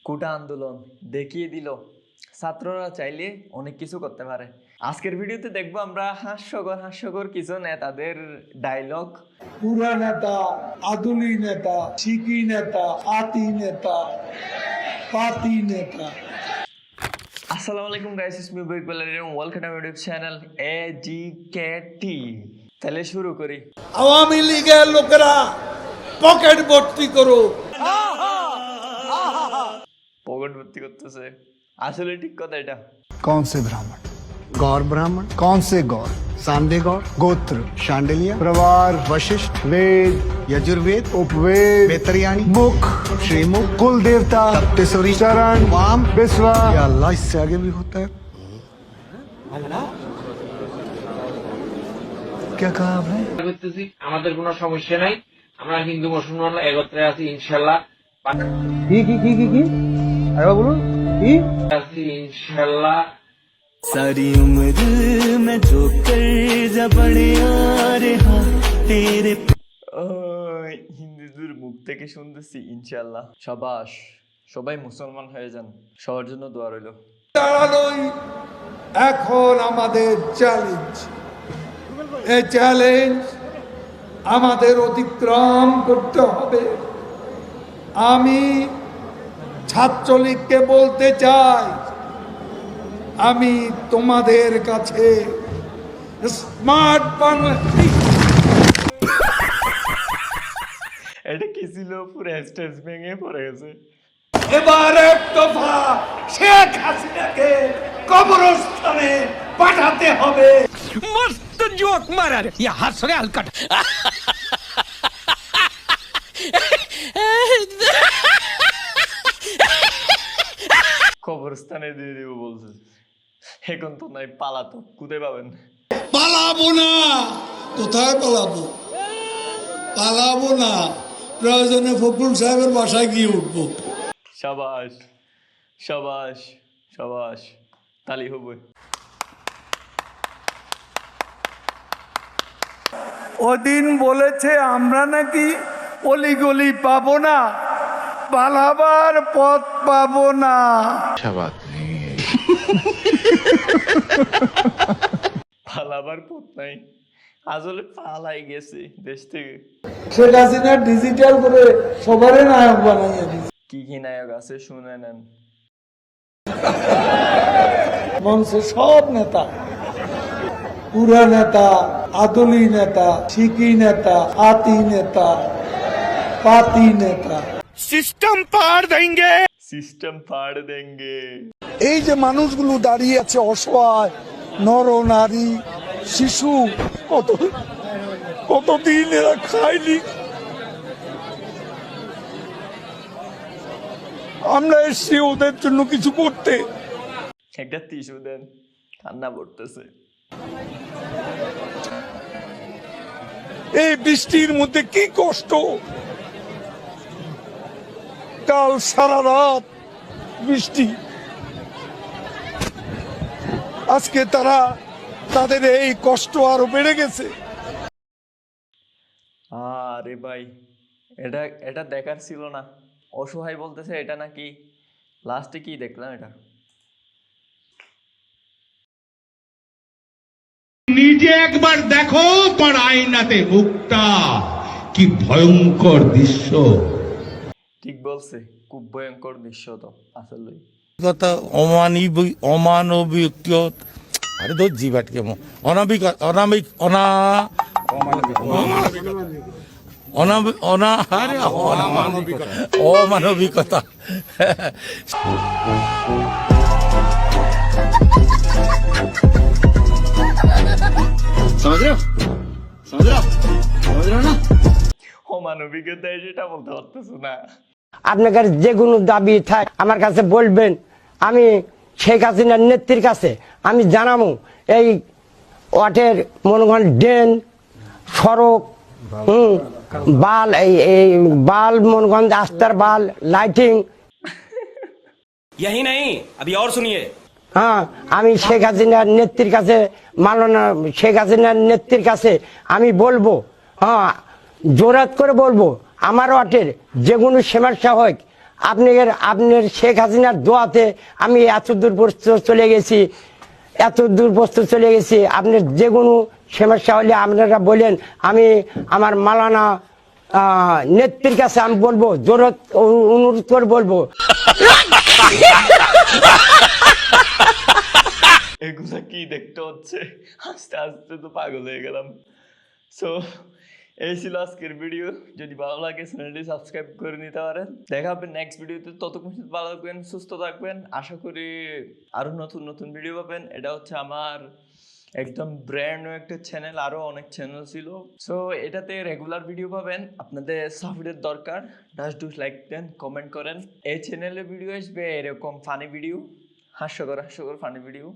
কোটা আন্দোলন দেখিয়ে দিল ছাত্ররা চাইলে অনেক কিছু করতে পারে। আজকের ভিডিওতে দেখবো আমরা হাস্যকর কিছু নেতাদের ডায়লগ। পুরা নেতা, আদুলি নেতা, শিকি নেতা, আতি নেতা, পাতি নেতা। আসসালামু আলাইকুম guys, it's me big baller and welcome to my YouTube channel এজিকেটি। তাহলে শুরু করি। আওয়ামী লীগের লোকেরা পকেট ভর্তি করো। পকেট ভর্তি করতেছে, আসলে ঠিক কথা এটা। कौन से ब्राह्मण? गौर ब्राह्मण? कौन से गौर? सांडे गौर? गोत्र शांडिलिया? प्रवार वशिष्ठ? वेद यजुर्वेद? उपवेद? बेतरियानी? मुख श्रीमुख? कुल देवता? सप्तसुरी? चरण? वाम? विश्वा? या अल्लाह इससे आगे भी होता है? क्या कहा आपने? করতেছি আমাদের কোনো সমস্যা নাই, আমরা হিন্দু মুসলমান একত্রে আছি ইনশাআল্লাহ। কি আরে বলুন কি আছি ইনশাআল্লাহ। सारी उम्र मैं जो कर जा बड़े आ रहा तेरे হিন্দুদের মুখ থেকে শুনতেছি ইনশাআল্লাহ। সাবাস, সবাই মুসলমান হয়ে যান, সবার জন্য দোয়া রইল। দাঁড়ানোই এখন আমাদের চ্যালেঞ্জ। এই চ্যালেঞ্জ আমাদের অতিক্রম করতে হবে। আমি ছাত্রলীগকে বলতে চাই, আমি তোমাদের কাছে স্মার্ট বাংলা। এটা কি ছিল? পুরো স্টেজ ভেঙে পড়ে গেছে। এবার এক দফা শেখ হাসিনাকে কবরস্থানে পাঠাতে হবে। मस्त जोक मारा रे ये हंस रे हलकट কবরস্থানে দিয়ে দিব বলছে, এখন তো নাই, পালাতো কোথায় পাবেন? পালাবো না। কোথায় পালাবো? পালাবো না, প্রয়োজনে ফখরুল সাহেবের বাসায় গিয়ে উঠবো। সাবাস সাবাস সাবাস, তালি হবে। ওদিন বলেছে আমরা নাকি অলিগলি পাবো না, পালাবার পথ পাবো না। পালাবার পথ নাই, আসলে পালাই গেছে দেশ থেকে। শেখ হাসিনা ডিজিটাল করে সবারই নায়ক বানাইয়ে দিচ্ছে। কি কি নায়ক আছে শুনে নেন। মঞ্চে সব নেতা, পুরা নেতা, আদুলি নেতা, শিকি নেতা, আতি নেতা, পাতি নেতা। सिस्टम पार देंगे সিস্টেম ফাড় দেঙ্গে। এই যে মানুষগুলো দাঁড়িয়ে আছে অসহায়, নর নারী শিশু, কতদিন এরা খায়নি। আমরা এসছি ওদের জন্য কিছু করতে। একটা টিস্যু দেন, ঠান্ডা পড়তেছে। এই বৃষ্টির মধ্যে কি কষ্ট। কাল সারা রাত বৃষ্টি, আজকে তাদের এই কষ্ট আরো বেড়ে গেছে। আরে ভাই, এটা এটা দেখার ছিল না। অসহায় বলতেছে, এটা নাকি লাস্টে কি দেখলাম এটা। নিজে একবার দেখো তোমার আয়নাতে মুখটা, কি ভয়ঙ্কর দৃশ্য। ঠিক বলছে, খুব ভয়ঙ্কর দৃশ্য তো আসলে। কথা অমানবিক আরে তো জিবাট কেমন অনাবিক অনামিক অনা অনা আরে অমানবিকতা। অমানবিকতা সেটা বলতে পারতেছে না। আপনার যে কোনো দাবি থাক আমার কাছে বলবেন, আমি শেখ হাসিনার নেত্রীর কাছে আমি জানাবো। এই ওয়াটের মনে করেন ড্রেন, সড়ক, বাল, এই বাল মনে করেন রাস্তার বাল, লাইটিং। यही नहीं अभी और सुनिए। হ্যাঁ, আমি শেখ হাসিনার নেত্রীর কাছে, মাননীয় শেখ হাসিনার নেত্রীর কাছে আমি বলবো, হ্যাঁ জোরাত করে বলবো, আমার ওয়াটের যে কোনো সমস্যা হোক আপনার শেখ হাসিনার দোয়াতে আমি এত দূর চলে গেছি, আপনার যে কোনো সমস্যা হলে আপনারা বলেন, আমি আমার মালানা নেত্রীর কাছে আমি বলবো, জোরত অনুরোধ করে বলবো। এগুলা কি দেখতে হচ্ছে, আস্তে আস্তে তো পাগল হয়ে গেলাম। সো এই ছিল আজকের ভিডিও। যদি ভালো লাগে চ্যানেলটি সাবস্ক্রাইব করে নিতে পারেন। দেখা হবে নেক্সট ভিডিওতে। ততক্ষণ ভালো থাকবেন, সুস্থ থাকবেন। আশা করি আরো নতুন নতুন ভিডিও পাবেন। এটা হচ্ছে আমার একদম ব্র্যান্ড নিউ একটা চ্যানেল, আরো অনেক চ্যানেল ছিল। সো এটাতে রেগুলার ভিডিও পাবেন। আপনাদের সাপোর্টের দরকার। ডুস লাইক দেন, কমেন্ট করেন। এই চ্যানেলে ভিডিও আসবে এরকম ফানি ভিডিও, হাস্যকর ফানি ভিডিও।